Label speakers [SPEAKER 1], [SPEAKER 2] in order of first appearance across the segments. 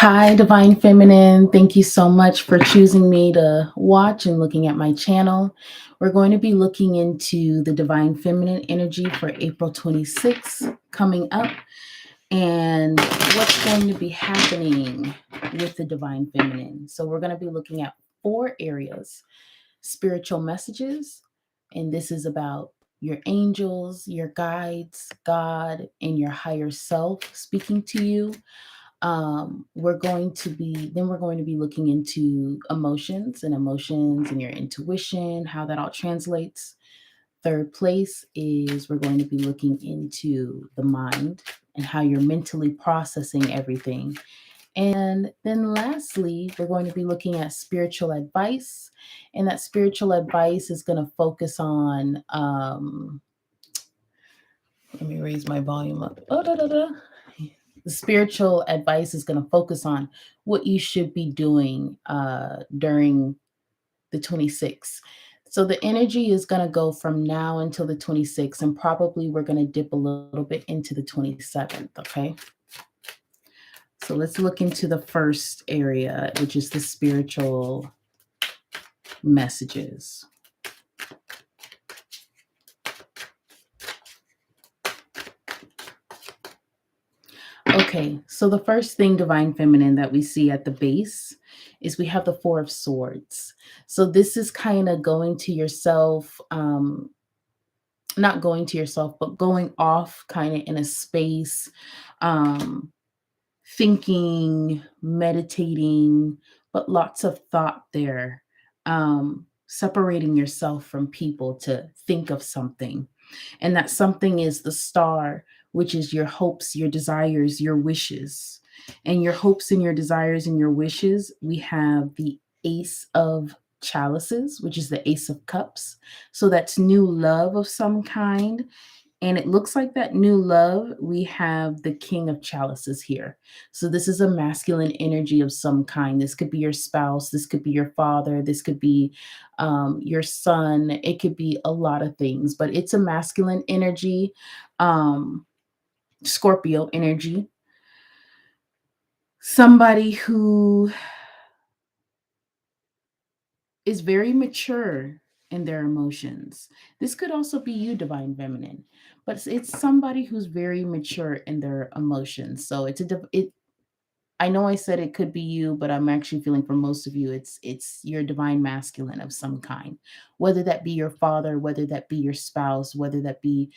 [SPEAKER 1] Hi, Divine Feminine. Thank you so much for choosing me to watch and looking at my channel. We're going to be looking into the Divine Feminine energy for April 26th coming up and what's going to be happening with the Divine Feminine. So, we're going to be looking at four areas: spiritual messages, and this is about your angels, your guides, God, and your higher self speaking to you. We're going to be looking into emotions and your intuition, how that all translates. Third place is we're going to be looking into the mind and how you're mentally processing everything. And then lastly, we're going to be looking at spiritual advice. And that spiritual advice is going to focus on, let me raise my volume up. Oh, da, da, da. The spiritual advice is going to focus on what you should be doing during the 26th. So the energy is going to go from now until the 26th, and probably we're going to dip a little bit into the 27th. Okay. So let's look into the first area, which is the spiritual messages. Okay, so the first thing, Divine Feminine, that we see at the base is we have the Four of Swords. So this is kind of going to yourself, not going to yourself, but going off kind of in a space, um, thinking, meditating, but lots of thought there. Separating yourself from people to think of something. And that something is the star, which is your hopes, your desires, your wishes. And your hopes and your desires and your wishes, we have the Ace of Chalices, which is the Ace of Cups. So that's new love of some kind. And it looks like that new love, we have the King of Chalices here. So this is a masculine energy of some kind. This could be your spouse. This could be your father. This could be your son. It could be a lot of things, but it's a masculine energy, um, Scorpio energy. Somebody who is very mature in their emotions. This could also be you, Divine Feminine, but it's somebody who's very mature in their emotions. So it. I know I said it could be you, but I'm actually feeling for most of you, it's your divine masculine of some kind, whether that be your father, whether that be your spouse, whether that be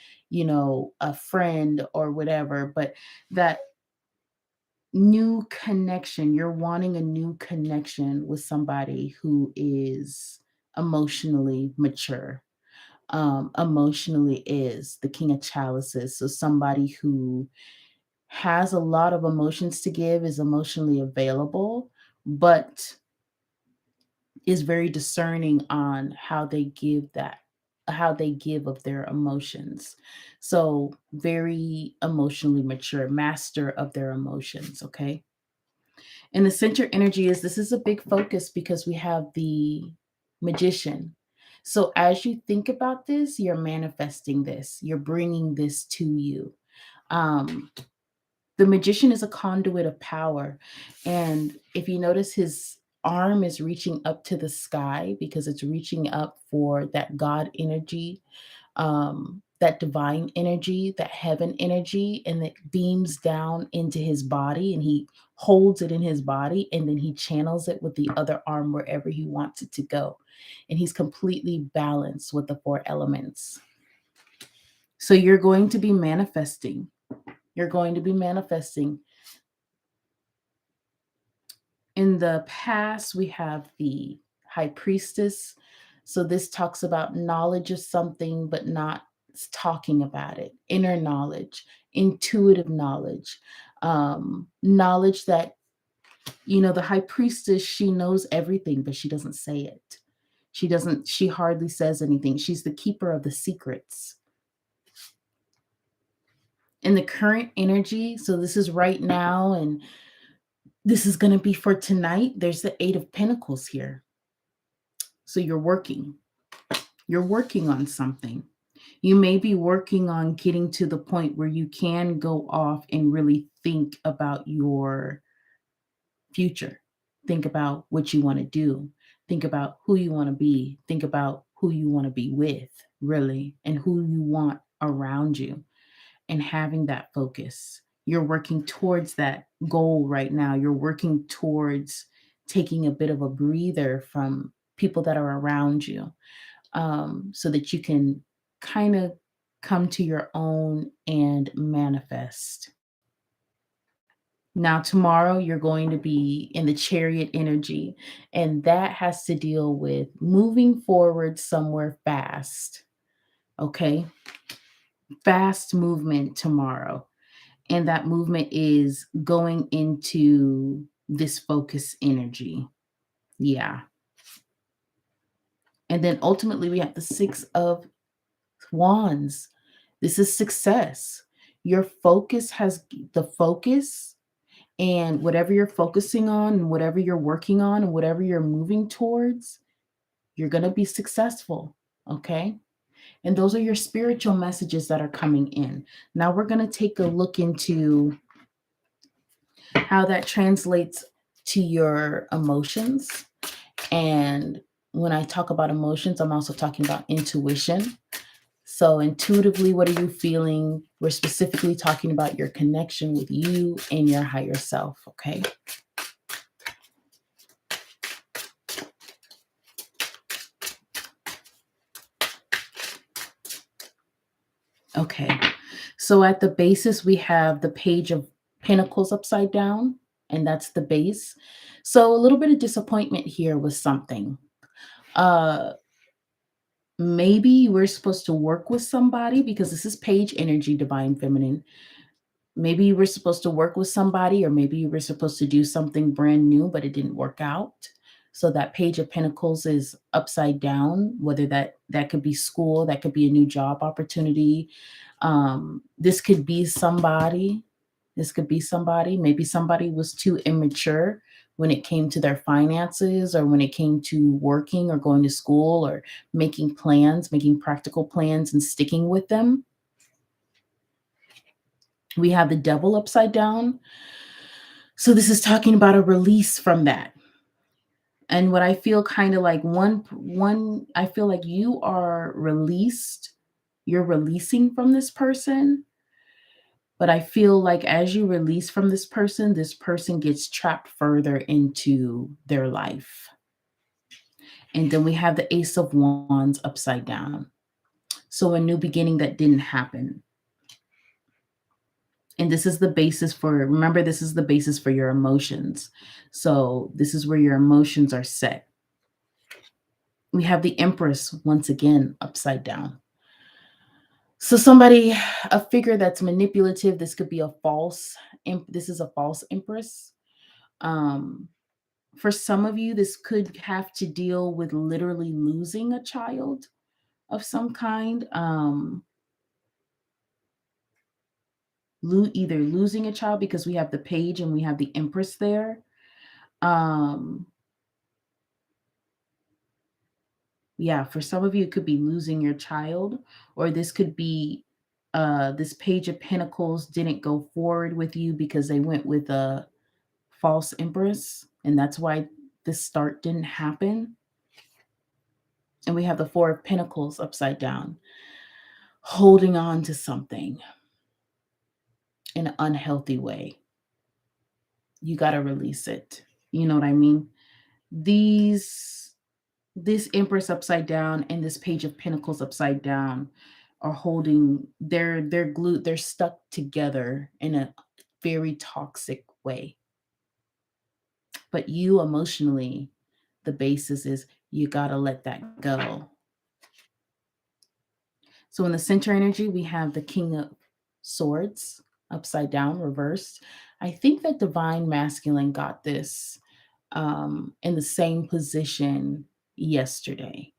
[SPEAKER 1] a friend or whatever. But that new connection, you're wanting a new connection with somebody who is emotionally mature. Emotionally is the King of Chalices. So somebody who has a lot of emotions to give, is emotionally available, but is very discerning on how they give of their emotions. So very emotionally mature, master of their emotions. Okay. And the center energy is this is a big focus because we have the Magician. So as you think about this, you're manifesting this, you're bringing this to you. Um, the Magician is a conduit of power. And if you notice, his arm is reaching up to the sky because it's reaching up for that God energy, that divine energy, that heaven energy, and it beams down into his body and he holds it in his body and then he channels it with the other arm wherever he wants it to go. And he's completely balanced with the four elements. So you're going to be manifesting. You're going to be manifesting. In the past, we have the High Priestess. So this talks about knowledge of something, but not talking about it. Inner knowledge, intuitive knowledge, knowledge that, the High Priestess, she knows everything, but she doesn't say it. She hardly says anything. She's the keeper of the secrets. In the current energy, so this is right now, and this is going to be for tonight. There's the Eight of Pentacles here. So you're working on something. You may be working on getting to the point where you can go off and really think about your future. Think about what you want to do. Think about who you want to be. Think about who you want to be with, really, and who you want around you, and having that focus. You're working towards that goal right now. You're working towards taking a bit of a breather from people that are around you, so that you can kind of come to your own and manifest. Now, tomorrow, you're going to be in the chariot energy, and that has to deal with moving forward somewhere fast. Okay. Fast movement tomorrow. And that movement is going into this focus energy. Yeah. And then ultimately, we have the Six of Wands. This is success. Your focus has the focus, and whatever you're focusing on, and whatever you're working on, and whatever you're moving towards, you're going to be successful. Okay. And those are your spiritual messages that are coming in. Now we're going to take a look into how that translates to your emotions. And when I talk about emotions, I'm also talking about intuition. So, intuitively, what are you feeling? We're specifically talking about your connection with you and your higher self. Okay. Okay. So, at the basis, we have the Page of Pentacles upside down, and that's the base. So, a little bit of disappointment here with something. Uh, Maybe you were supposed to work with somebody, because this is page energy, divine feminine. Maybe you were supposed to work with somebody, or maybe you were supposed to do something brand new, but it didn't work out. So that Page of Pentacles is upside down, whether that could be school, that could be a new job opportunity. This could be somebody. This could be somebody. Maybe somebody was too immature when it came to their finances, or when it came to working or going to school, or making plans, making practical plans and sticking with them. We have the Devil upside down. So this is talking about a release from that. And what I feel kind of like, one I feel like you are released. You're releasing from this person, but I feel like as you release from this person gets trapped further into their life. And then we have the Ace of Wands upside down. So a new beginning that didn't happen. And this is the basis for, remember, this is the basis for your emotions. So this is where your emotions are set. We have the Empress once again upside down. So somebody, a figure that's manipulative. This could be a false. This is a false Empress. Um, for some of you, this could have to deal with literally losing a child of some kind. Either losing a child, because we have the Page and we have the Empress there. Um, yeah, for some of you, it could be losing your child, or this could be this Page of Pentacles didn't go forward with you because they went with a false Empress, and that's why this start didn't happen. And we have the Four of Pentacles upside down, holding on to something in an unhealthy way. You got to release it. You know what I mean? These this Empress upside down and this Page of Pentacles upside down are holding, they're glued, they're stuck together in a very toxic way. But you emotionally, the basis is you got to let that go. So in the center energy, we have the King of Swords upside down, reversed. I think that Divine Masculine got this in the same position yesterday.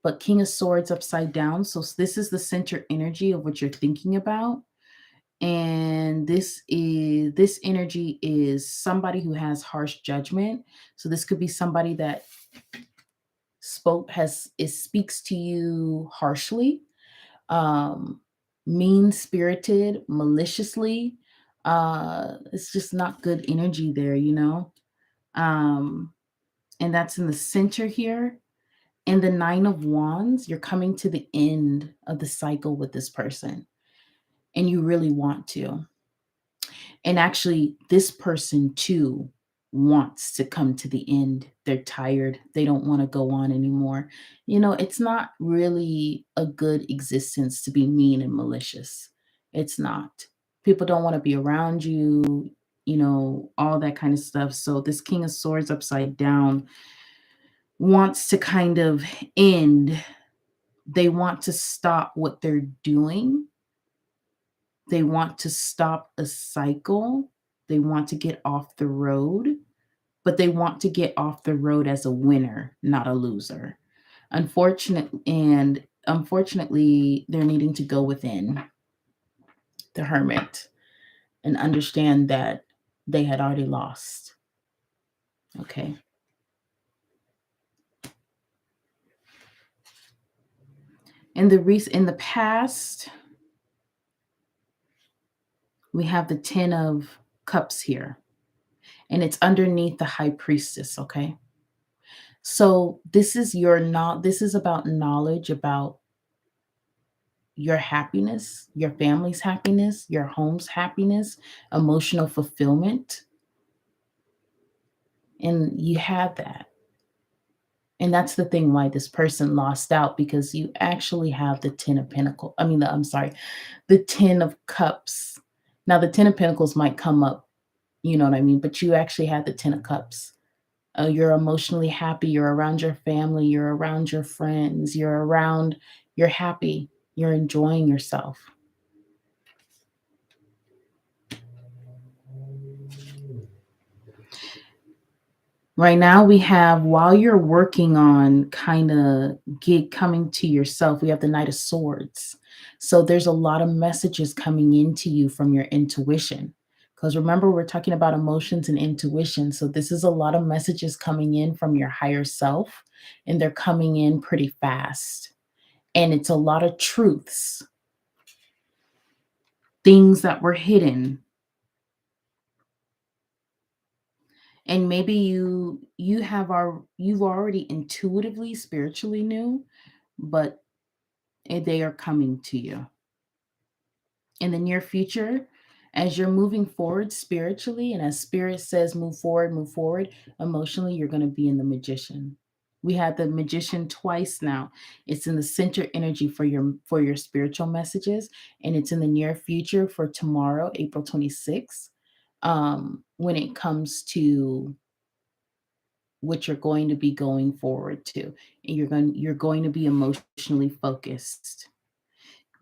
[SPEAKER 1] But King of Swords upside down. So this is the center energy of what you're thinking about. And this energy is somebody who has harsh judgment. So this could be somebody that speaks to you harshly, um, mean spirited, maliciously. It's just not good energy there, you know? Um, and that's in the center here. And the 9 of Wands, you're coming to the end of the cycle with this person, and you really want to. And actually, this person too wants to come to the end. They're tired. They don't want to go on anymore. You know, it's not really a good existence to be mean and malicious. It's not. People don't want to be around you, you know, all that kind of stuff. So, this King of Swords upside down wants to kind of end. They want to stop what they're doing. They want to stop a cycle. They want to get off the road, but they want to get off the road as a winner, not a loser. Unfortunately, they're needing to go within the hermit and understand that they had already lost. Okay. In the past, we have the 10 of cups here, and it's underneath the high priestess, okay? So this is about knowledge about your happiness, your family's happiness, your home's happiness, emotional fulfillment, and you have that. And that's the thing why this person lost out, because you actually have the 10 of Pentacles. I mean, I'm sorry, the 10 of Cups. Now, the 10 of Pentacles might come up, you know what I mean? But you actually have the 10 of Cups. You're emotionally happy. You're around your family. You're around your friends. You're happy. You're enjoying yourself. Right now, we have, while you're working on kind of get coming to yourself, we have the Knight of Swords. So there's a lot of messages coming into you from your intuition. Because remember, we're talking about emotions and intuition. So this is a lot of messages coming in from your higher self, and they're coming in pretty fast. And it's a lot of truths, things that were hidden. And maybe you've already intuitively, spiritually knew, but they are coming to you in the near future. As you're moving forward spiritually, and as spirit says move forward emotionally, you're going to be in the Magician. We had the Magician twice now. It's in the center energy for your spiritual messages, and it's in the near future for tomorrow, April 26th, when it comes to what you're going to be going forward to, and you're going to be emotionally focused,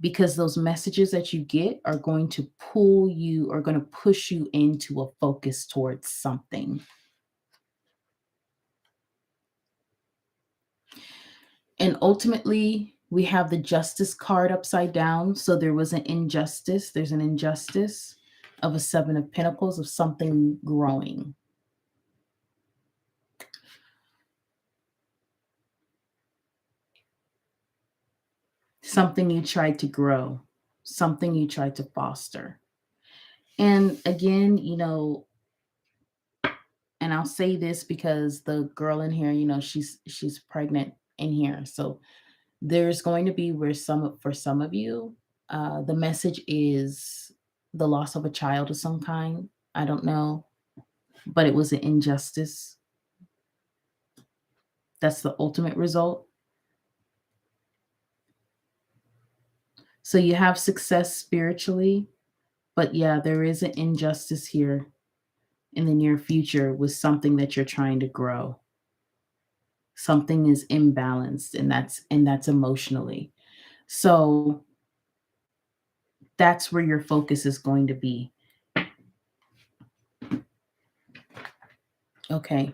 [SPEAKER 1] because those messages that you get are going to push you into a focus towards something. And ultimately, we have the Justice card upside down. So there was an injustice. There's an injustice of a 7 of Pentacles, of something growing. Something you tried to grow, something you tried to foster. And again, and I'll say this because the girl in here, she's pregnant in here. So there's going to be, for some of you, the message is the loss of a child of some kind. I don't know, but it was an injustice. That's the ultimate result. So you have success spiritually, but yeah, there is an injustice here in the near future with something that you're trying to grow. Something is imbalanced, and that's emotionally. So that's where your focus is going to be. Okay.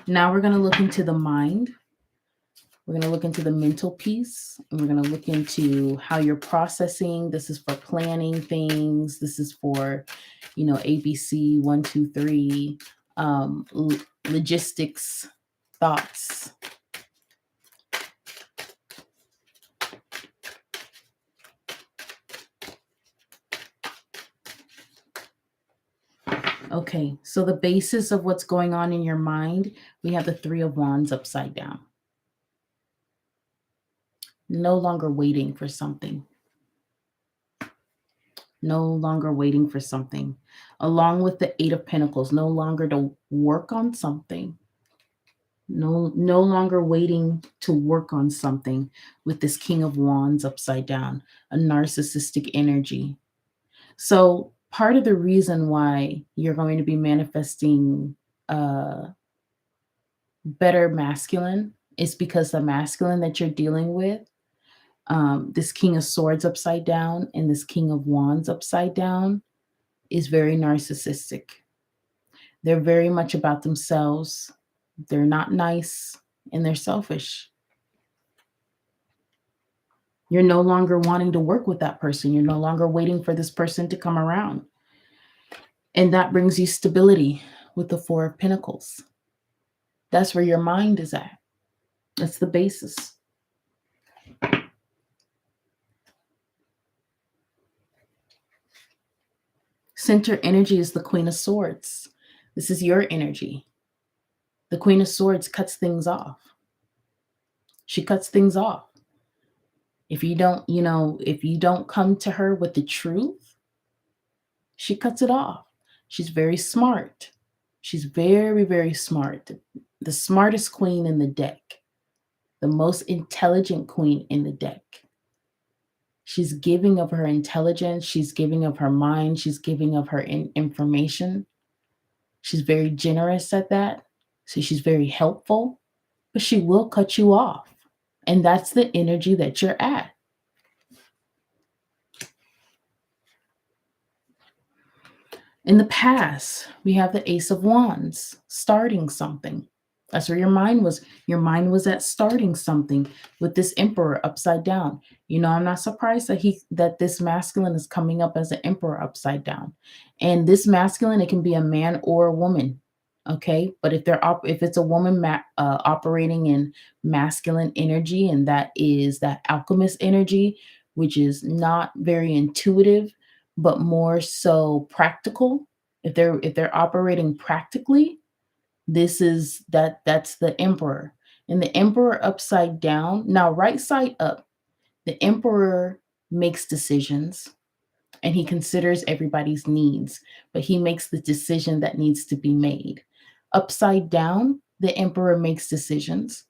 [SPEAKER 1] Now we're going to look into the mind. We're going to look into the mental piece, and we're going to look into how you're processing. This is for planning things. This is for, ABC, 1, 2, 3, logistics, thoughts. Okay, so the basis of what's going on in your mind, we have the Three of Wands upside down. No longer waiting for something. No longer waiting for something. Along with the Eight of Pentacles, no longer to work on something. No longer waiting to work on something with this King of Wands upside down, a narcissistic energy. So part of the reason why you're going to be manifesting better masculine is because the masculine that you're dealing with, this King of Swords upside down and this King of Wands upside down, is very narcissistic. They're very much about themselves. They're not nice and they're selfish. You're no longer wanting to work with that person. You're no longer waiting for this person to come around. And that brings you stability with the Four of Pentacles. That's where your mind is at. That's the basis. Center energy is the Queen of Swords. This is your energy. The Queen of Swords cuts things off. She cuts things off. If you don't come to her with the truth, she cuts it off. She's very smart. She's very, very smart. The smartest queen in the deck. The most intelligent queen in the deck. She's giving of her intelligence. She's giving of her mind. She's giving of her information. She's very generous at that. So she's very helpful, but she will cut you off. And that's the energy that you're at. In the past, we have the Ace of Wands, starting something. That's where your mind was. Your mind was at starting something with this Emperor upside down. I'm not surprised that this masculine is coming up as an Emperor upside down. And this masculine, it can be a man or a woman. Okay, but if it's a woman operating in masculine energy, and that is that alchemist energy, which is not very intuitive, but more so practical. If they're operating practically, that's the Emperor. And the Emperor upside down, now right side up, the Emperor makes decisions and he considers everybody's needs, but he makes the decision that needs to be made. Upside down, the Emperor makes decisions,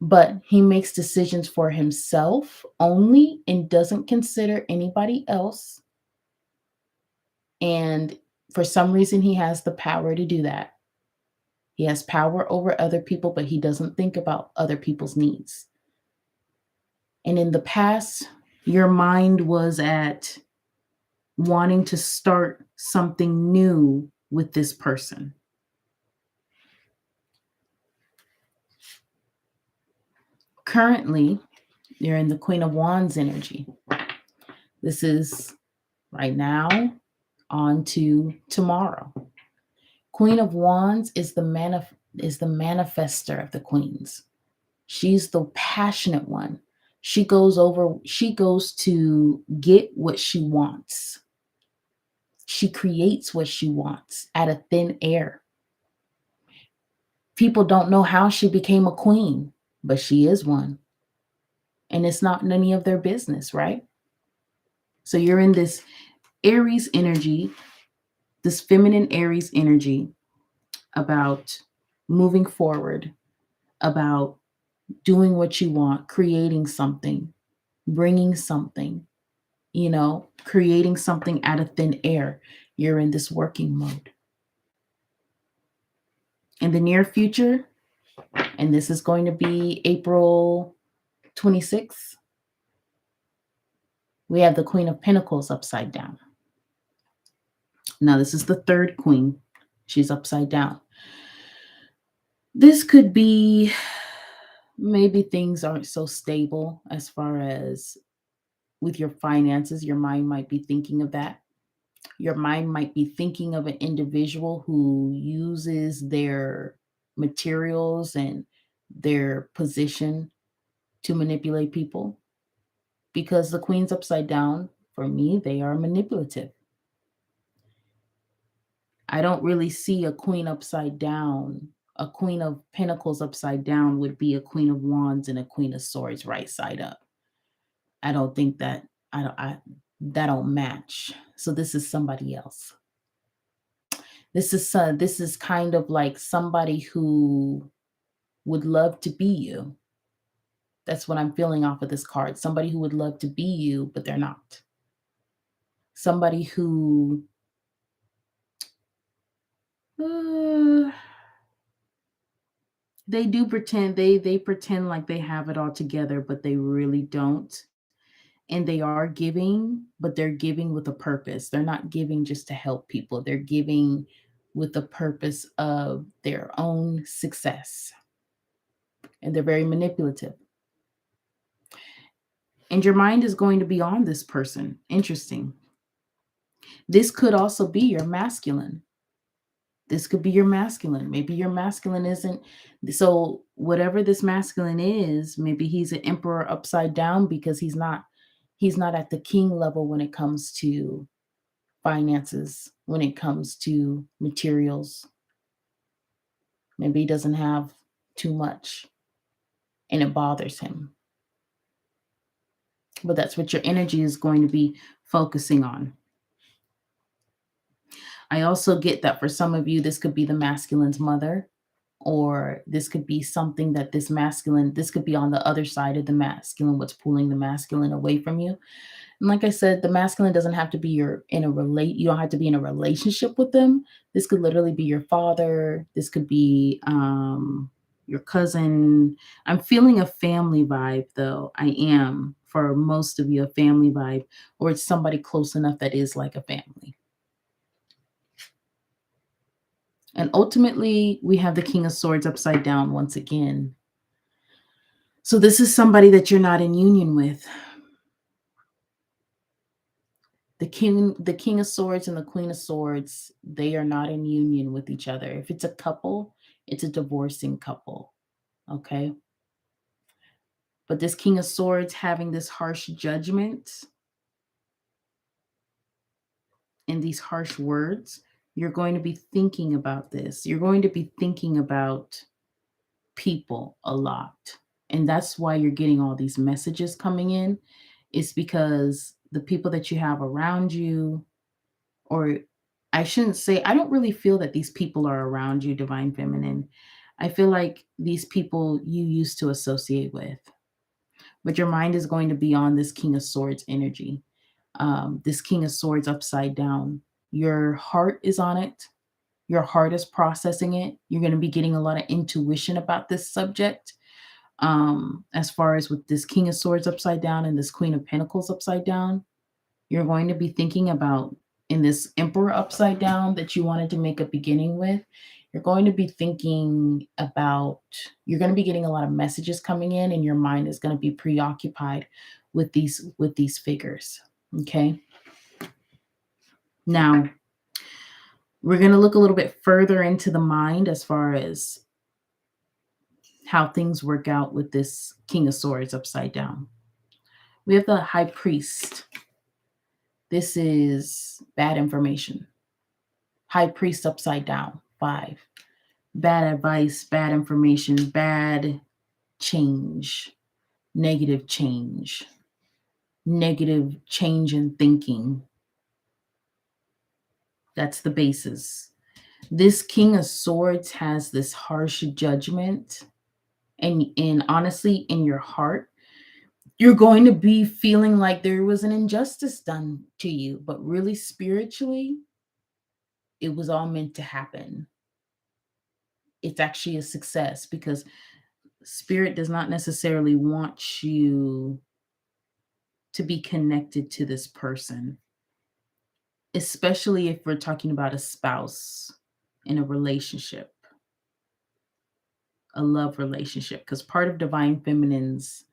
[SPEAKER 1] but he makes decisions for himself only and doesn't consider anybody else. And for some reason, he has the power to do that. He has power over other people, but he doesn't think about other people's needs. And in the past, your mind was at wanting to start something new with this person. Currently, you're in the Queen of Wands energy. This is right now on to tomorrow. Queen of Wands is the manifester of the queens. She's the passionate one. She goes to get what she wants. She creates what she wants out of thin air. People don't know how she became a queen, but she is one. And it's not any of their business, right? So you're in this Aries energy, this feminine Aries energy about moving forward, about doing what you want, creating something, bringing something, creating something out of thin air. You're in this working mode. In the near future, and this is going to be April 26th, we have the Queen of Pentacles upside down. Now, this is the third queen. She's upside down. This could be maybe things aren't so stable as far as with your finances. Your mind might be thinking of that. Your mind might be thinking of an individual who uses their materials and their position to manipulate people. Because the queen's upside down, for me, they are manipulative. I don't really see a queen upside down. A queen of pentacles upside down would be a queen of wands and a queen of swords right side up. I don't think that that don't match. So this is somebody else. This is kind of like somebody who would love to be you. That's what I'm feeling off of this card. Somebody who would love to be you, but they're not. Somebody who uh, they do pretend they pretend like they have it all together, but they really don't. And they are giving, but they're giving with a purpose. They're not giving just to help people. They're giving with the purpose of their own success. And they're very manipulative. And your mind is going to be on this person. Interesting. This could also be your masculine. This could be your masculine. Maybe your masculine isn't. So, whatever this masculine is, maybe he's an emperor upside down because he's not at the king level when it comes to finances, when it comes to materials. Maybe he doesn't have too much and it bothers him. But that's what your energy is going to be focusing on. I also get that for some of you, this could be the masculine's mother, or this could be something that this could be on the other side of the masculine, what's pulling the masculine away from you. And like I said, the masculine doesn't have to be you don't have to be in a relationship with them. This could literally be your father. This could be your cousin. I'm feeling a family vibe though. I am, for most of you, a family vibe, or it's somebody close enough that is like a family. And ultimately, we have the King of Swords upside down once again. So this is somebody that you're not in union with. The king of swords and the queen of swords, they are not in union with each other. If it's a couple, it's a divorcing couple. Okay. But this king of swords having this harsh judgment and these harsh words, you're going to be thinking about this. You're going to be thinking about people a lot. And that's why you're getting all these messages coming in. It's because the people that you have around you, or I shouldn't say, I don't really feel that these people are around you, Divine Feminine. I feel like these people you used to associate with, but your mind is going to be on this King of Swords energy, this King of Swords upside down. Your heart is on it. Your heart is processing it. You're going to be getting a lot of intuition about this subject. As far as with this King of Swords upside down and this Queen of Pentacles upside down, you're going to be thinking about, in this Emperor upside down that you wanted to make a beginning with, you're going to be thinking about, you're going to be getting a lot of messages coming in, and your mind is going to be preoccupied with these figures. Okay. Now, we're going to look a little bit further into the mind as far as how things work out with this King of Swords upside down. We have the High Priest. This is bad information. High Priest upside down, 5. Bad advice, bad information, bad change, negative change in thinking. That's the basis. This King of Swords has this harsh judgment. And honestly, in your heart, you're going to be feeling like there was an injustice done to you, but really spiritually, it was all meant to happen. It's actually a success because spirit does not necessarily want you to be connected to this person, especially if we're talking about a spouse in a relationship, a love relationship, because part of Divine Feminine's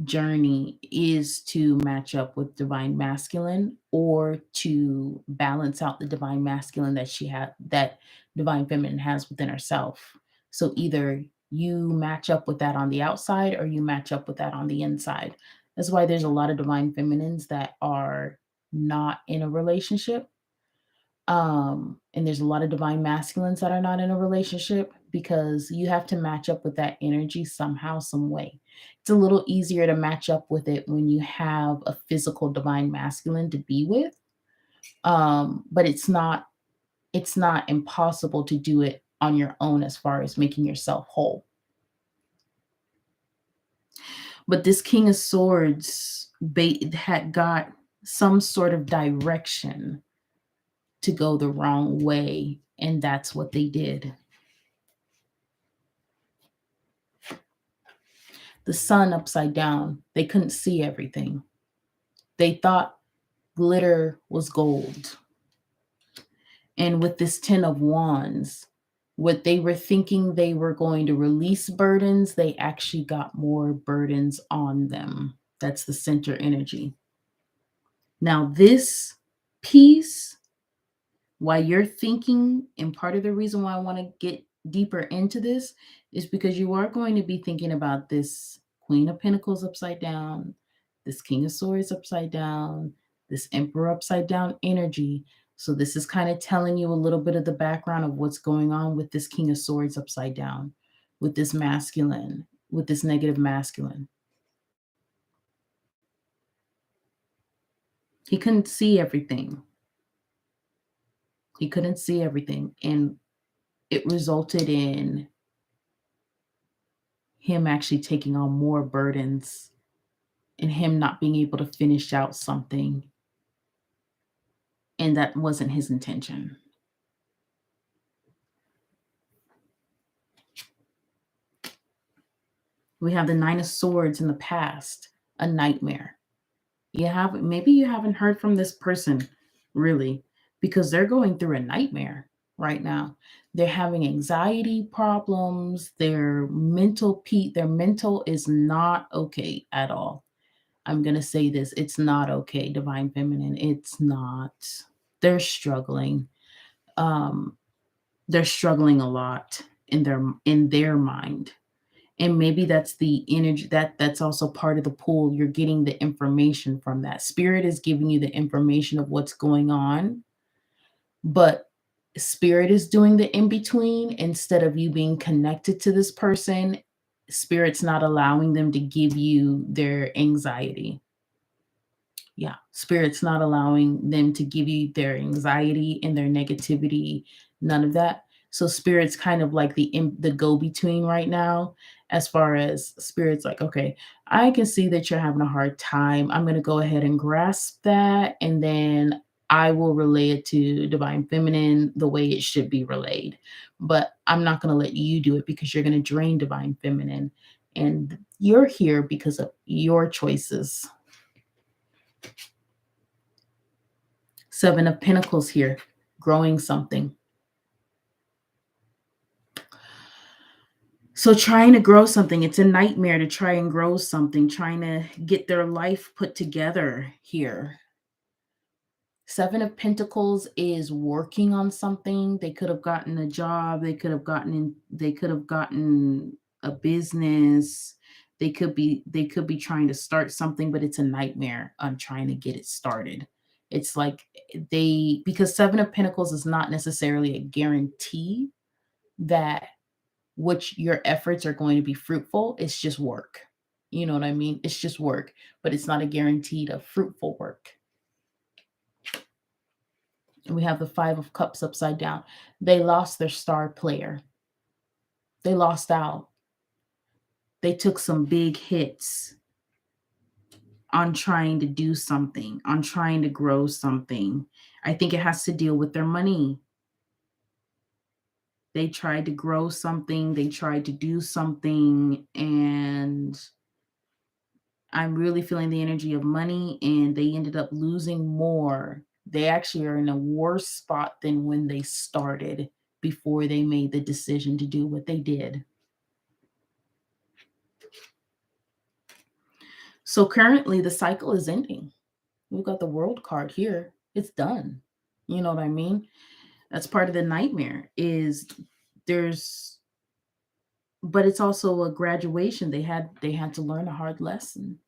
[SPEAKER 1] journey is to match up with Divine Masculine, or to balance out the Divine Masculine that Divine Feminine has within herself. So either you match up with that on the outside, or you match up with that on the inside. That's why there's a lot of Divine Feminines that are not in a relationship, And there's a lot of divine masculines that are not in a relationship because you have to match up with that energy somehow, some way. It's a little easier to match up with it when you have a physical divine masculine to be with. But it's not impossible to do it on your own as far as making yourself whole. But this King of Swords had got some sort of direction to go the wrong way, and that's what they did. The sun upside down, they couldn't see everything. They thought glitter was gold. And with this 10 of wands, what they were thinking they were going to release burdens, they actually got more burdens on them. That's the center energy. Now, this piece, while you're thinking, and part of the reason why I want to get deeper into this is because you are going to be thinking about this Queen of Pentacles upside down, this King of Swords upside down, this Emperor upside down energy. So, this is kind of telling you a little bit of the background of what's going on with this King of Swords upside down, with this masculine, with this negative masculine. He couldn't see everything. He couldn't see everything. And it resulted in him actually taking on more burdens and him not being able to finish out something. And that wasn't his intention. We have the Nine of Swords in the past, a nightmare. Maybe you haven't heard from this person really because they're going through a nightmare right now. They're having anxiety problems, their mental is not okay at all. I'm going to say this, it's not okay, divine feminine. It's not. They're struggling. Um they're struggling a lot in their mind. And maybe that's the energy that's also part of the pool. You're getting the information from that. Spirit is giving you the information of what's going on, but spirit is doing the in between instead of you being connected to this person. Spirit's not allowing them to give you their anxiety. Yeah, spirit's not allowing them to give you their anxiety and their negativity, none of that. So spirit's kind of like the go between right now, as far as spirit's like, okay, I can see that you're having a hard time. I'm going to go ahead and grasp that, and then I will relay it to divine feminine the way it should be relayed. But I'm not going to let you do it because you're going to drain divine feminine, and you're here because of your choices. Seven of Pentacles here, growing something. So trying to grow something, it's a nightmare to try and grow something, trying to get their life put together here. Seven of Pentacles is working on something. They could have gotten a job, they could have gotten a business. They could be trying to start something, but it's a nightmare on trying to get it started. It's like because Seven of Pentacles is not necessarily a guarantee that which your efforts are going to be fruitful. It's just work. You know what I mean? It's just work, but it's not a guaranteed of fruitful work. And we have the Five of Cups upside down. They lost their star player. They lost out. They took some big hits on trying to do something, on trying to grow something. I think it has to deal with their money. They tried to grow something, they tried to do something, and I'm really feeling the energy of money, and they ended up losing more. They actually are in a worse spot than when they started before they made the decision to do what they did. So currently the cycle is ending. We've got the World card here. It's done. You know what I mean? That's part of the nightmare is there's but it's also a graduation. They had to learn a hard lesson.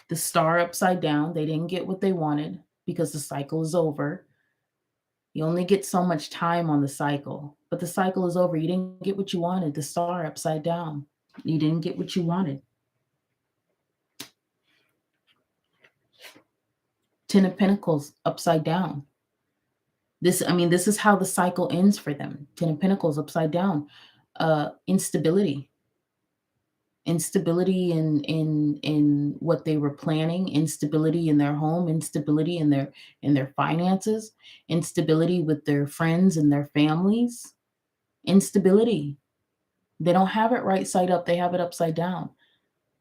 [SPEAKER 1] The star upside down, they didn't get what they wanted. because the cycle is over. You only get so much time on the cycle, but the cycle is over. You didn't get what you wanted. The star upside down. You didn't get what you wanted. Ten of Pentacles upside down. This is how the cycle ends for them. Ten of Pentacles upside down. Instability. Instability in what they were planning, instability in their home, instability in their finances, instability with their friends and their families, instability. They don't have it right side up, they have it upside down.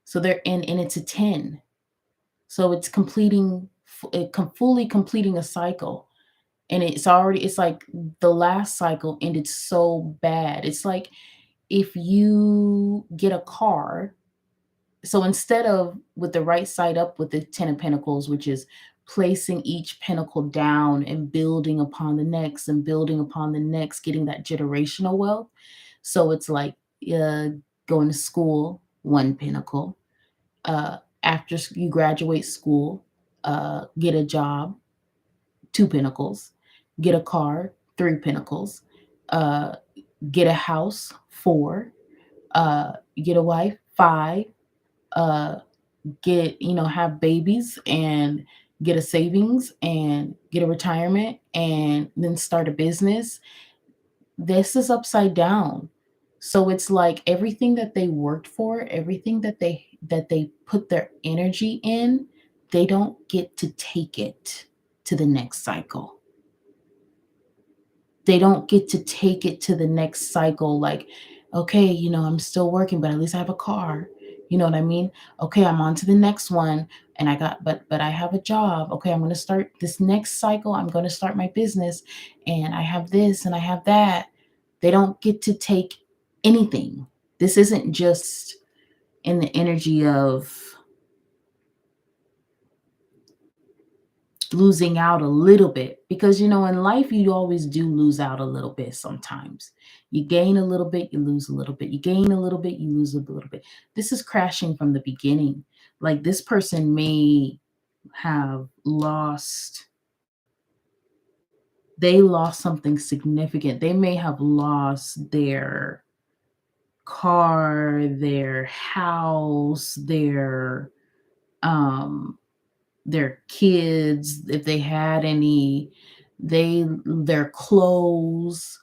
[SPEAKER 1] So they're in, and it's a 10. So it's fully completing a cycle. And it's like the last cycle ended so bad. It's like if you get a car. So instead of with the right side up with the 10 of Pentacles, which is placing each pentacle down and building upon the next and building upon the next, getting that generational wealth. So it's like uh, going to school, one pentacle. After you graduate school, get a job, two pentacles. Get a car, three pentacles. Uh, get a house, four. Get a wife, five. Uh, have babies and get a savings and get a retirement and then start a business. This is upside down. So it's like everything that they worked for, everything that they put their energy in, they don't get to take it to the next cycle. They don't get to take it to the next cycle like, okay, I'm still working, but at least I have a car. You know what I mean? Okay, I'm on to the next one and but I have a job. Okay, I'm going to start this next cycle. I'm going to start my business and I have this and I have that. They don't get to take anything. This isn't just in the energy of losing out a little bit, because in life you always do lose out a little bit. Sometimes you gain a little bit, you lose a little bit, you gain a little bit, you lose a little bit. This is crashing from the beginning. Like this person may have lost, they lost something significant. They may have lost their car, their house, um their kids, if they had any, their clothes,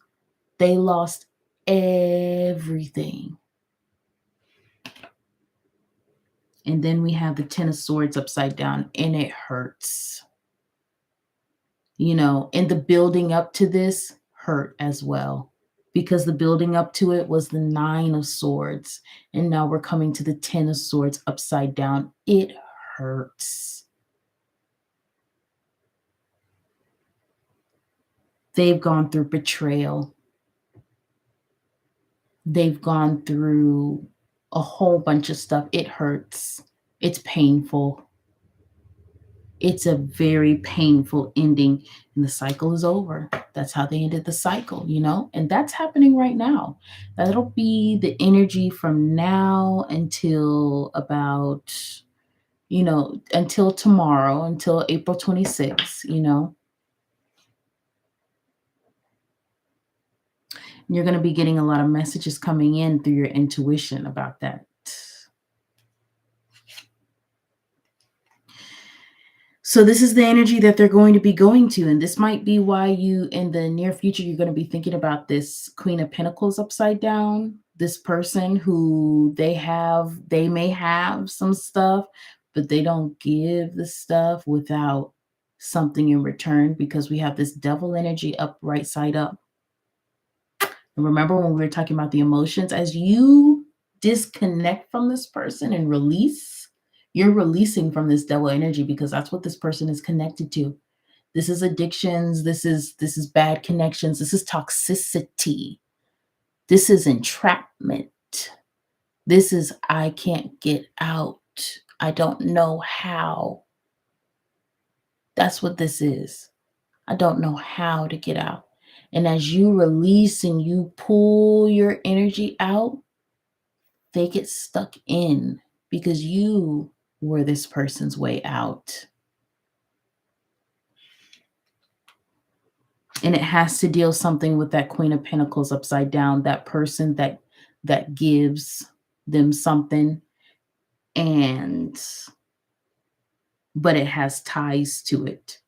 [SPEAKER 1] they lost everything. And then we have the 10 of Swords upside down, and it hurts. And the building up to this hurt as well, because the building up to it was the 9 of Swords, and now we're coming to the 10 of Swords upside down. It hurts. They've gone through betrayal. They've gone through a whole bunch of stuff. It hurts. It's painful. It's a very painful ending, and the cycle is over. That's how they ended the cycle. And that's happening right now. That'll be the energy from now until about, until tomorrow, until April 26th. You're going to be getting a lot of messages coming in through your intuition about that. So this is the energy that they're going to be going to. And this might be why you, in the near future, you're going to be thinking about this Queen of Pentacles upside down. This person who they may have some stuff, but they don't give the stuff without something in return, because we have this Devil energy up right side up. And remember when we were talking about the emotions, as you disconnect from this person and release, you're releasing from this Devil energy, because that's what this person is connected to. This is addictions. This is bad connections. This is toxicity. This is entrapment. This is, I can't get out. I don't know how. That's what this is. I don't know how to get out. And as you release and you pull your energy out, they get stuck in, because you were this person's way out. And it has to deal something with that Queen of Pentacles upside down, that person that gives them something, and but it has ties to it.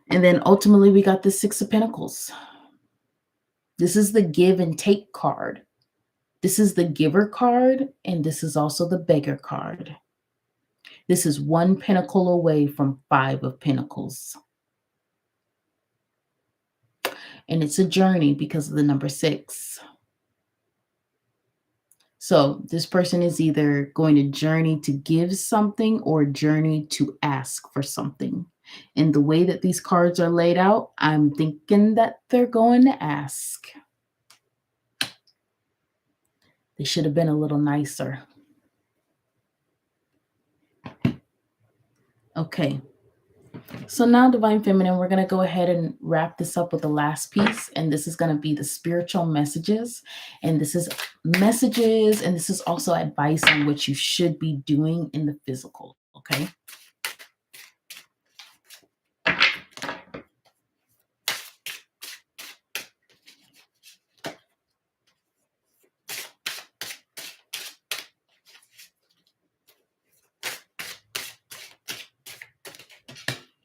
[SPEAKER 1] And then ultimately we got the Six of Pentacles. This is the give and take card. This is the giver card, and this is also the beggar card. This is one pentacle away from Five of Pentacles. And it's a journey because of the number 6. So this person is either going to journey to give something or journey to ask for something. And the way that these cards are laid out, I'm thinking that they're going to ask. They should have been a little nicer. Okay. So now, Divine Feminine, we're going to go ahead and wrap this up with the last piece. And this is going to be the spiritual messages. And this is messages, and this is also advice on what you should be doing in the physical. Okay.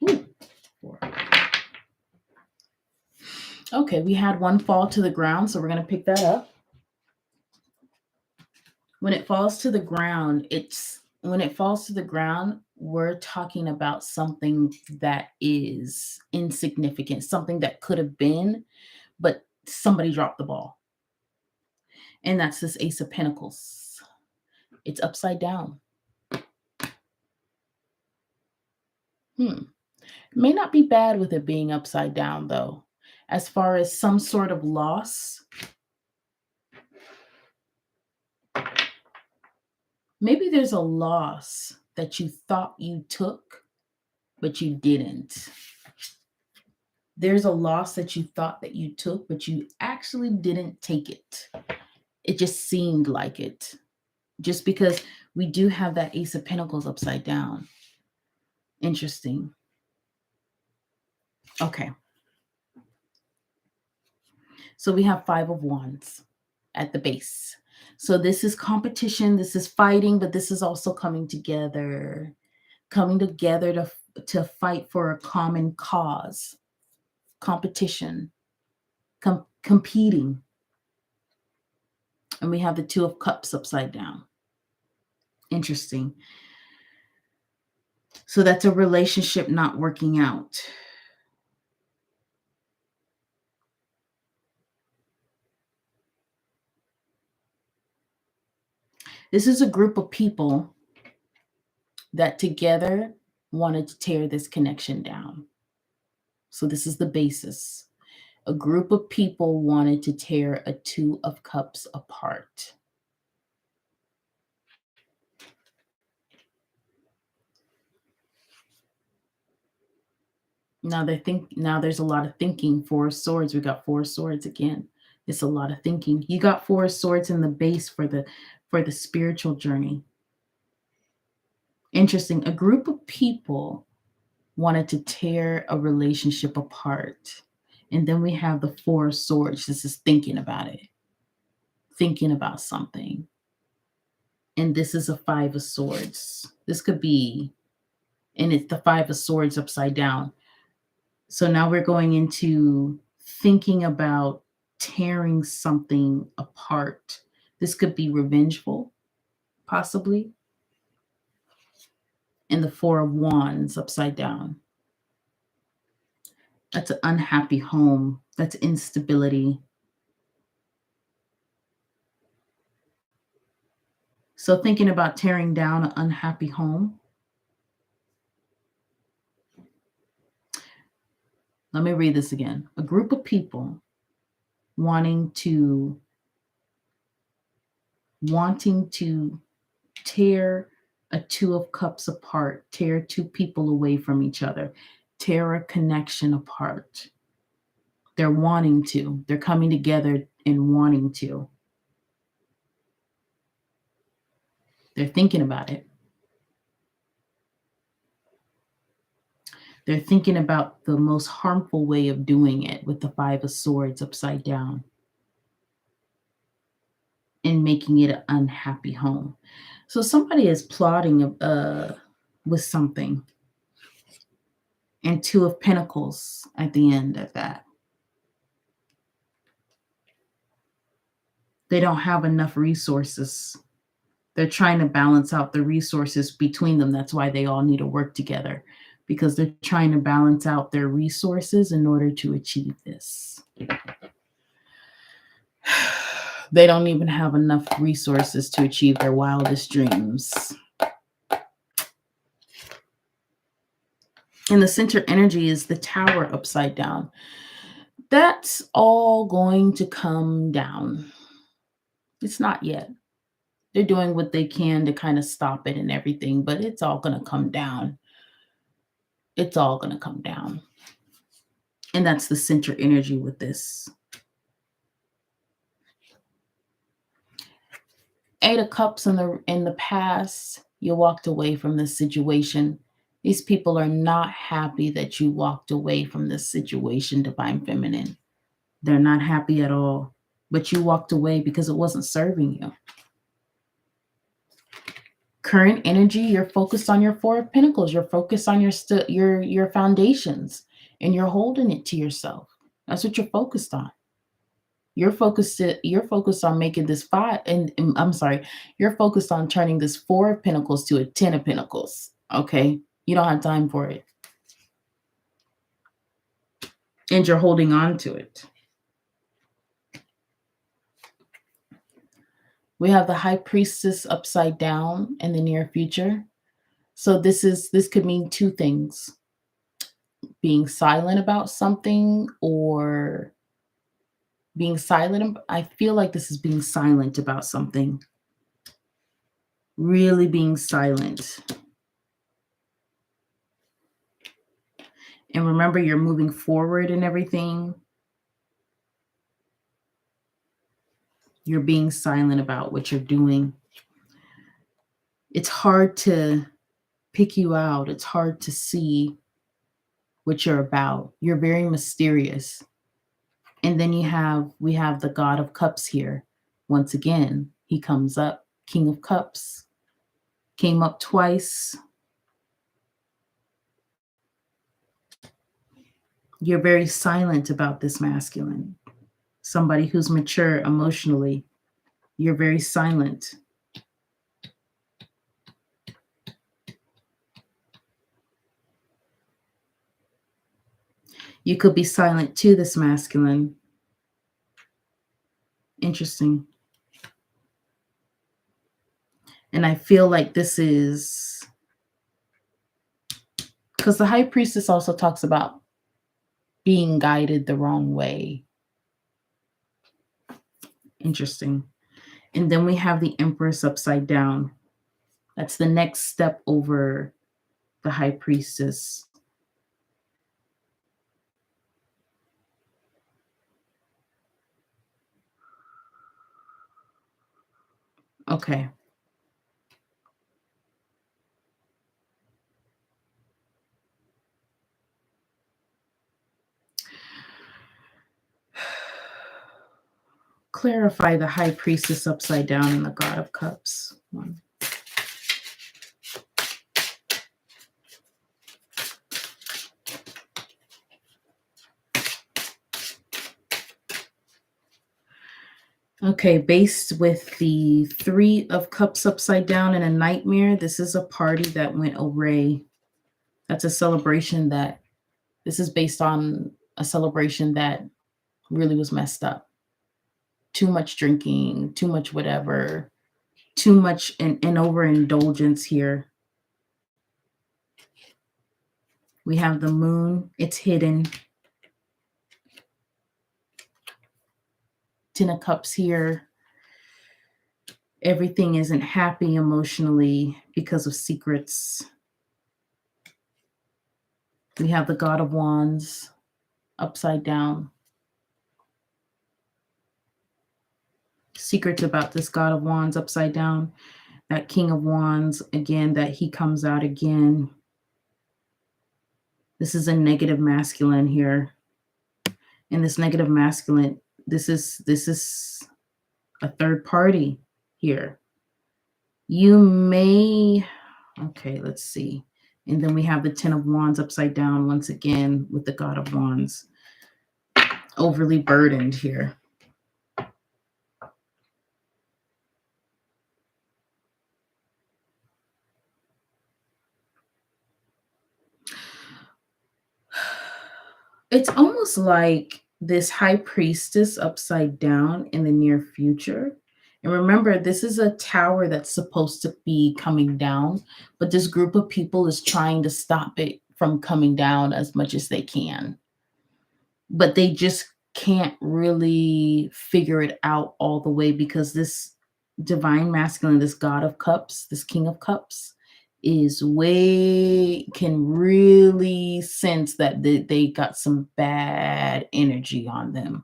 [SPEAKER 1] Ooh, 4. Okay, we had one fall to the ground, so we're going to pick that up. When it falls to the ground, we're talking about something that is insignificant, something that could have been, but somebody dropped the ball. And that's this Ace of Pentacles. It's upside down. May not be bad with it being upside down, though. As far as some sort of loss, maybe there's a loss that you thought you took, but you didn't. There's a loss that you thought that you took, but you actually didn't take it. It just seemed like it. Just because we do have that Ace of Pentacles upside down. Interesting. Okay. So we have Five of Wands at the base. So this is competition, this is fighting, but this is also coming together to fight for a common cause. Competition, competing. And we have the Two of Cups upside down. Interesting. So that's a relationship not working out. This is a group of people that together wanted to tear this connection down. So this is the basis. A group of people wanted to tear a Two of Cups apart. Now there's a lot of thinking. Four of Swords. We got Four of Swords again. It's a lot of thinking. You got Four of Swords in the base for the spiritual journey. Interesting. A group of people wanted to tear a relationship apart. And then we have the Four of Swords. This is thinking about it. Thinking about something. And this is a Five of Swords. This could be, and it's the Five of Swords upside down. So now we're going into thinking about tearing something apart. This could be revengeful, possibly. And the Four of Wands upside down. That's an unhappy home. That's instability. So thinking about tearing down an unhappy home. Let me read this again. A group of people wanting to tear a Two of Cups apart, tear two people away from each other, tear a connection apart. They're wanting to. They're coming together and wanting to. They're thinking about it. They're thinking about the most harmful way of doing it with the Five of Swords upside down and making it an unhappy home. So somebody is plotting with something, and Two of Pentacles at the end of that. They don't have enough resources. They're trying to balance out the resources between them. That's why they all need to work together, because they're trying to balance out their resources in order to achieve this. They don't even have enough resources to achieve their wildest dreams. And the center energy is the Tower upside down. That's all going to come down. It's not yet. They're doing what they can to kind of stop it and everything, but it's all going to come down. It's all going to come down. And that's the center energy with this. Eight of Cups in the past, you walked away from this situation. These people are not happy that you walked away from this situation, Divine Feminine. They're not happy at all. But you walked away because it wasn't serving you. Current energy, you're focused on your Four of Pentacles. You're focused on your foundations, and you're holding it to yourself. That's what you're focused on. You're focused on making this five, and I'm sorry, you're focused on turning this Four of Pentacles to a Ten of Pentacles. Okay? You don't have time for it. And you're holding on to it. We have the High Priestess upside down in the near future. So this could mean two things. Being silent about something, or being silent. I feel like this is being silent about something. Really being silent. And remember, you're moving forward and everything. You're being silent about what you're doing. It's hard to pick you out. It's hard to see what you're about. You're very mysterious. And then we have the God of Cups here. Once again, he comes up. King of Cups. Came up twice. You're very silent about this masculine. Somebody who's mature emotionally. You're very silent. You could be silent to this masculine. Interesting. And I feel like this is because the High Priestess also talks about being guided the wrong way. Interesting. And then we have the Empress upside down. That's the next step over the High Priestess. Okay. Clarify the High Priestess upside down and the God of Cups. One. Okay, based with the Three of Cups upside down and a Nightmare, this is a party that went awry. That's a celebration this is based on a celebration that really was messed up. Too much drinking, too much whatever, too much an overindulgence here. We have the Moon, it's hidden. Ten of Cups here. Everything isn't happy emotionally because of secrets. We have the God of Wands upside down. Secrets about this God of Wands upside down. That King of Wands, again, that he comes out again. This is a negative masculine here. And this negative masculine, this is a third party here. You may, okay, let's see. And then we have the 10 of Wands upside down once again with the God of Wands. Overly burdened here. It's almost like this high priestess upside down in the near future. And remember, this is a tower that's supposed to be coming down, but this group of people is trying to stop it from coming down as much as they can. But they just can't really figure it out all the way because this divine masculine, this God of cups, this King of cups, is way can really sense that they got some bad energy on them.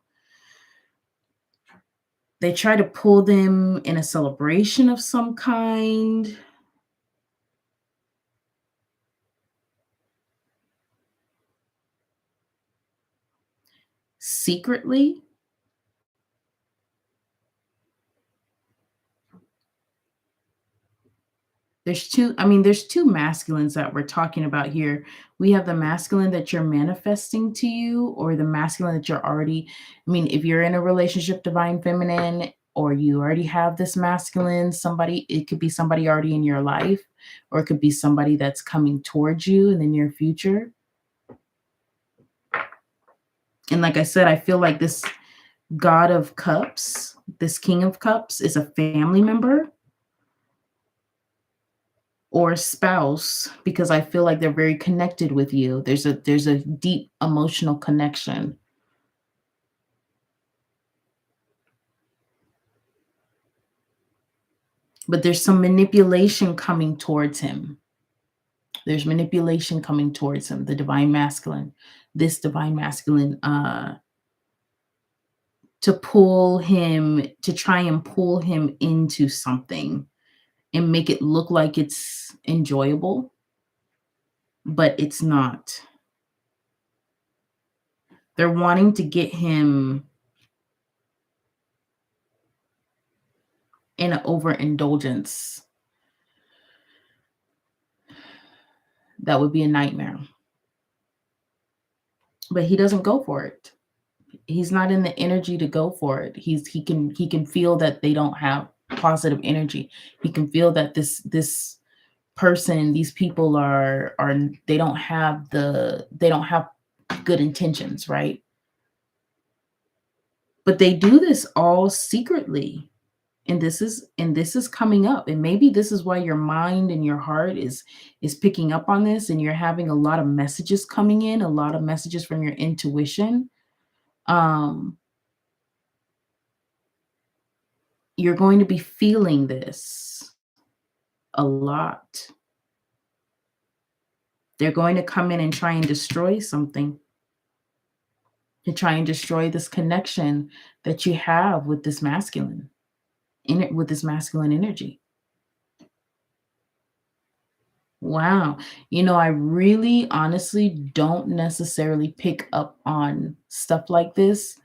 [SPEAKER 1] They try to pull them in a celebration of some kind. Secretly. There's two masculines that we're talking about here. We have the masculine that you're manifesting to you, or the masculine that you're already, if you're in a relationship, divine feminine, or you already have this masculine, somebody, it could be somebody already in your life, or it could be somebody that's coming towards you in the near future. And like I said, I feel like this God of Cups, this King of Cups, is a family member or spouse, because I feel like they're very connected with you. There's a deep emotional connection. But there's some manipulation coming towards him. There's manipulation coming towards him, the divine masculine. This divine masculine, to try and pull him into something and make it look like it's enjoyable, but it's not. They're wanting to get him in an overindulgence. That would be a nightmare. But he doesn't go for it. He's not in the energy to go for it. He can feel that they don't have positive energy. He can feel that this person, these people are they don't have good intentions, right? But they do this all secretly. And this is coming up, and maybe this is why your mind and your heart is picking up on this, and you're having a lot of messages coming in, a lot of messages from your intuition. um you're going to be feeling this a lot. They're going to come in and try and destroy something, to try and destroy this connection that you have with this masculine, in it, with this masculine energy. Wow. I really honestly don't necessarily pick up on stuff like this.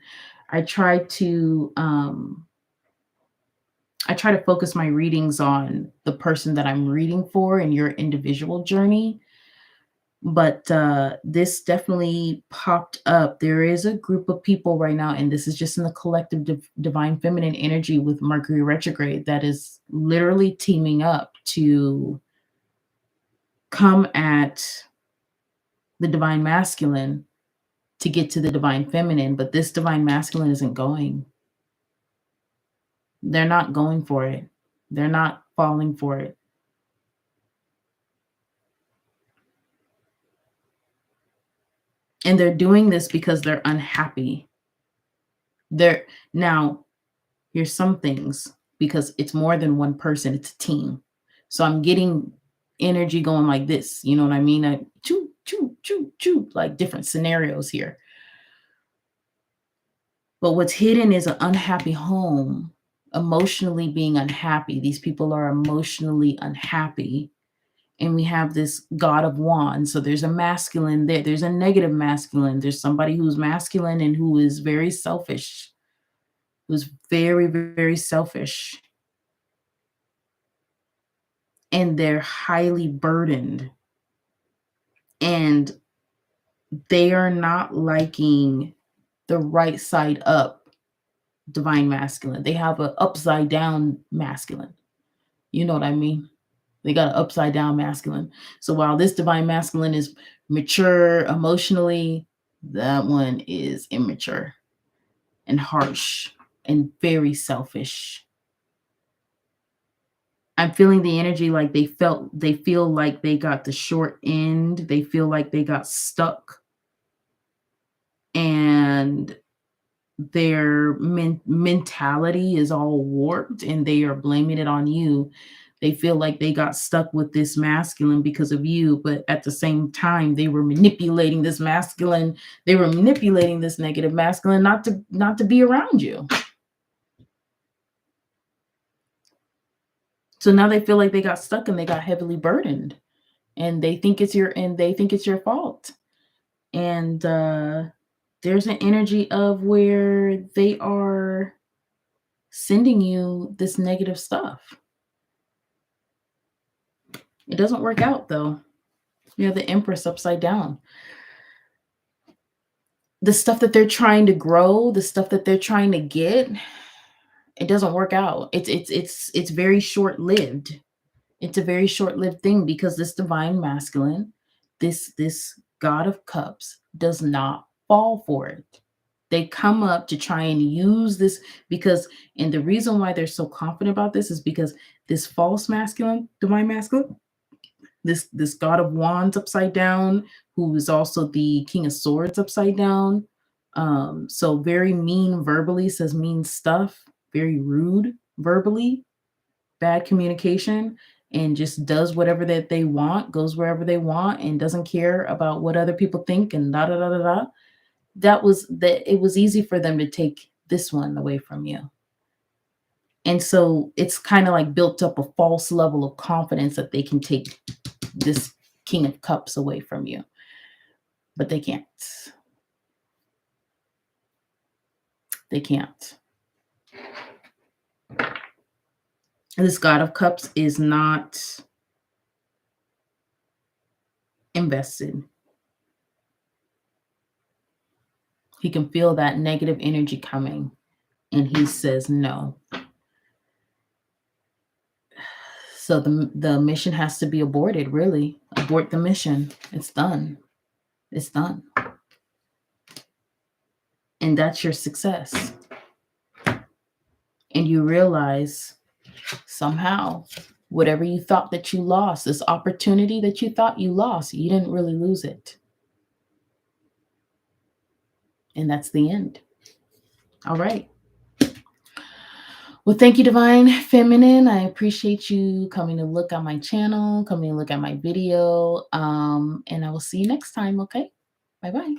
[SPEAKER 1] I try to um I try to focus my readings on the person that I'm reading for and your individual journey. But this definitely popped up. There is a group of people right now, and this is just in the collective divine feminine energy with Mercury retrograde, that is literally teaming up to come at the divine masculine to get to the divine feminine, but this divine masculine isn't going. They're not going for it. They're not falling for it. And they're doing this because they're unhappy. They're now, here's some things, because it's more than one person, it's a team. So I'm getting energy going like this, you know what I mean? Choo, choo, choo, choo, like different scenarios here. But what's hidden is an unhappy home, emotionally being unhappy. These people are emotionally unhappy, and we have this God of Wands. So there's a masculine there, there's a negative masculine, there's somebody who's masculine and who is very selfish, who's very, very selfish, and they're highly burdened, and they are not liking the right side up divine masculine. They have an upside down masculine. You know what I mean? They got an upside down masculine. So while this divine masculine is mature emotionally, that one is immature and harsh and very selfish. I'm feeling the energy like they feel like they got the short end. They feel like they got stuck, and their mentality is all warped, and they are blaming it on you. They feel like they got stuck with this masculine because of you, but at the same time, they were manipulating this masculine. They were manipulating this negative masculine not to be around you. So now they feel like they got stuck and they got heavily burdened, and they think it's your fault. And there's an energy of where they are sending you this negative stuff. It doesn't work out though. You have the Empress upside down. The stuff that they're trying to grow, the stuff that they're trying to get, it doesn't work out. It's very short-lived. It's a very short-lived thing because this divine masculine, this God of cups does not fall for it. They come up to try and use this because, and the reason why they're so confident about this is because this false masculine, divine masculine, this God of Wands upside down, who is also the King of Swords upside down. So very mean verbally, says mean stuff, very rude verbally, bad communication, and just does whatever that they want, goes wherever they want, and doesn't care about what other people think, and da da da da da. It was easy for them to take this one away from you. And so it's kind of like built up a false level of confidence that they can take this King of Cups away from you, but they can't. They can't. And this God of Cups is not invested. He can feel that negative energy coming, and he says no. So the mission has to be aborted, really. Abort the mission. It's done. It's done. And that's your success. And you realize somehow whatever you thought that you lost, this opportunity that you thought you lost, you didn't really lose it. And that's the end. All right. Well, thank you, Divine Feminine. I appreciate you coming to look at my channel, coming to look at my video. And I will see you next time, okay? Bye-bye.